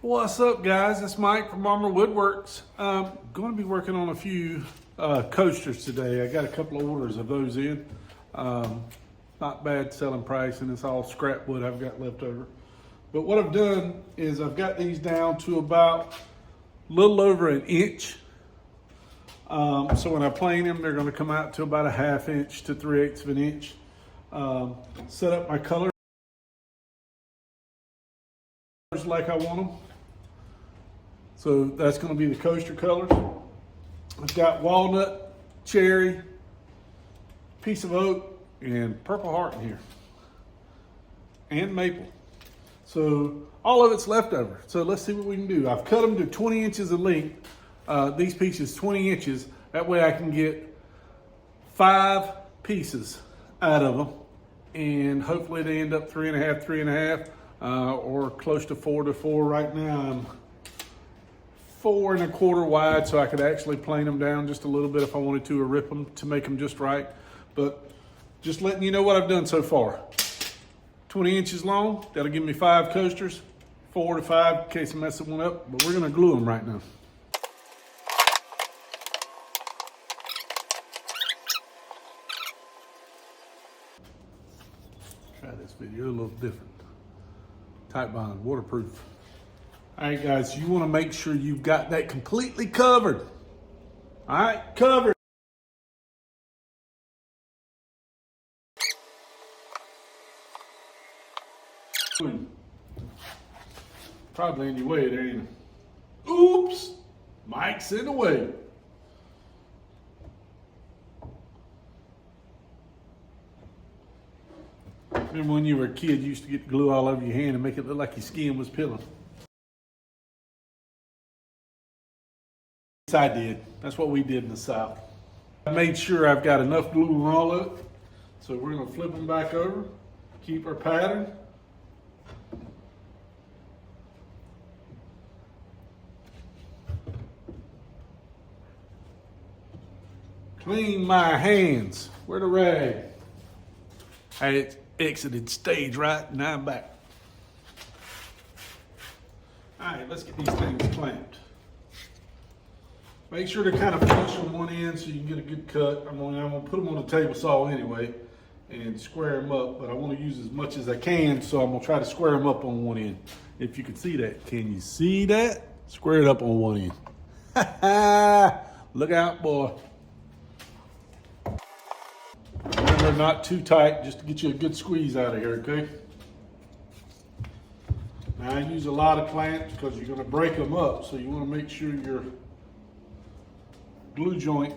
What's up, guys? It's Mike from Armor Woodworks. Going to be working on a few coasters today. I got a couple of orders of those in. Not bad selling price, and it's all scrap wood I've got left over. But what I've done is I've got these down to about a little over an inch. So when I plane them, they're going to come out to about a 1/2 inch to 3/8 of an inch. Set up my colors like I want them. So that's going to be the coaster colors. I've got walnut, cherry, piece of oak, and purple heart in here, and maple. So all of it's leftover. So let's see what we can do. I've cut them to 20 inches in length. These pieces 20 inches. That way I can get 5 pieces out of them, and hopefully they end up 3.5, 3.5, or close to 4 to 4. Right now I'm 4 1/4 wide, so I could actually plane them down just a little bit if I wanted to, or rip them to make them just right. But just letting you know what I've done so far. 20 inches long, that'll give me 5 coasters, 4 to 5 in case I mess one up, but we're gonna glue them right now. Try this video a little different. Tight bond, waterproof. All right, guys, you want to make sure you've got that completely covered. All right, covered. Probably in your way there, ain't it? Oops, Mike's in the way. Remember when you were a kid, you used to get glue all over your hand and make it look like your skin was peeling? I did. That's what we did in the South. I made sure I've got enough glue on all of it. So we're going to flip them back over, keep our pattern. Clean my hands. Where the rag? I exited stage right, now I'm back. All right, let's get these things clamped. Make sure they're kind of flush on one end so you can get a good cut. I'm gonna put them on the table saw anyway and square them up, but I want to use as much as I can, so I'm gonna try to square them up on one end. If you can see that, can you see that? Square it up on one end. Look out, boy. Remember, not too tight, just to get you a good squeeze out of here, okay? Now I use a lot of clamps because you're gonna break them up, so you wanna make sure your glue joint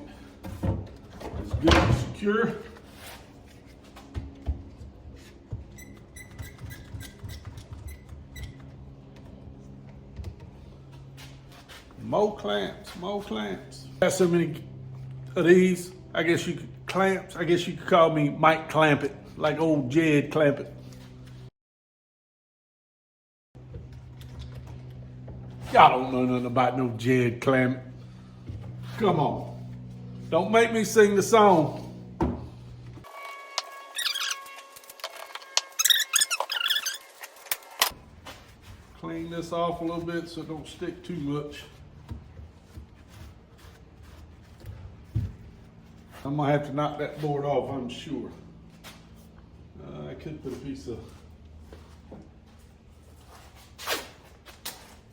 is good and secure. More clamps, more clamps. Got so many of these, I guess you could clamps. I guess you could call me Mike Clamp It, like old Jed Clamp It. Y'all don't know nothing about no Jed Clamp It. Come on. Don't make me sing the song. Clean this off a little bit so it don't stick too much. I'm gonna have to knock that board off, I'm sure. I could put a piece of...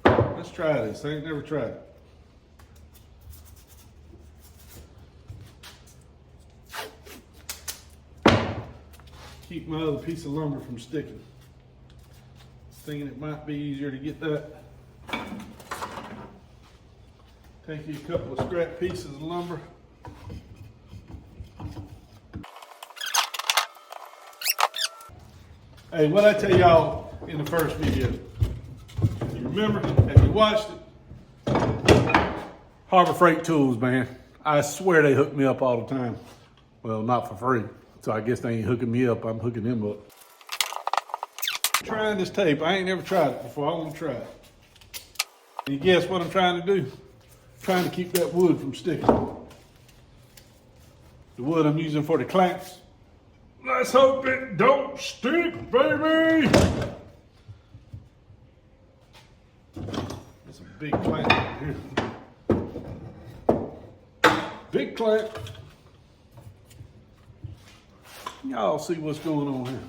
Let's try this. I ain't never tried it. Keep my other piece of lumber from sticking. Thinking it might be easier to get that. Take you a couple of scrap pieces of lumber. Hey, what I tell y'all in the first video? You remember? Have you watched it? Harbor Freight Tools, man. I swear they hook me up all the time. Well, not for free. So I guess they ain't hooking me up, I'm hooking them up. Trying this tape, I ain't never tried it before, I want to try it. And you guess what I'm trying to do? Trying to keep that wood from sticking. The wood I'm using for the clamps. Let's hope it don't stick, baby! That's a big clamp right here. Big clamp. Y'all see what's going on here.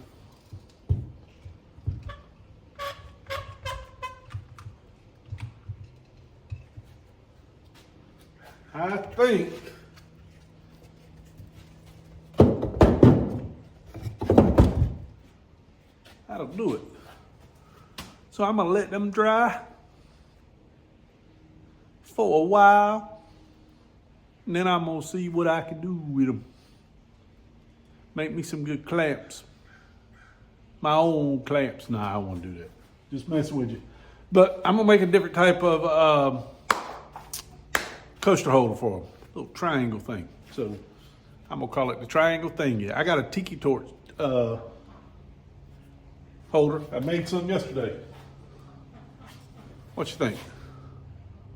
I think that'll do it. So I'm gonna let them dry for a while, and then I'm gonna see what I can do with them. Make me some good clamps. My own clamps. Nah, I won't do that. Just messing with you. But I'm gonna make a different type of coaster holder for them. Little triangle thing. So I'm gonna call it the triangle thing. Yeah, I got a tiki torch holder. I made some yesterday. What you think?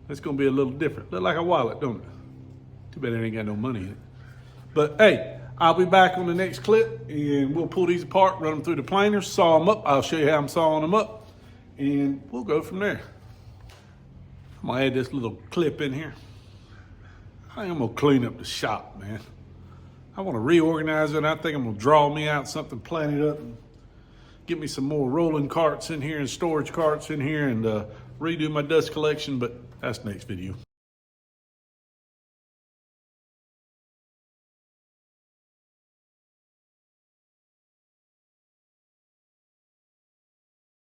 It's gonna be a little different. Look like a wallet, don't it? Too bad it ain't got no money in it. But hey, I'll be back on the next clip and we'll pull these apart, run them through the planers, saw them up. I'll show you how I'm sawing them up and we'll go from there. I'm gonna add this little clip in here. I think I'm gonna clean up the shop, man. I wanna reorganize it. I think I'm gonna draw me out something, plan it up, and get me some more rolling carts in here and storage carts in here and redo my dust collection, but that's next video.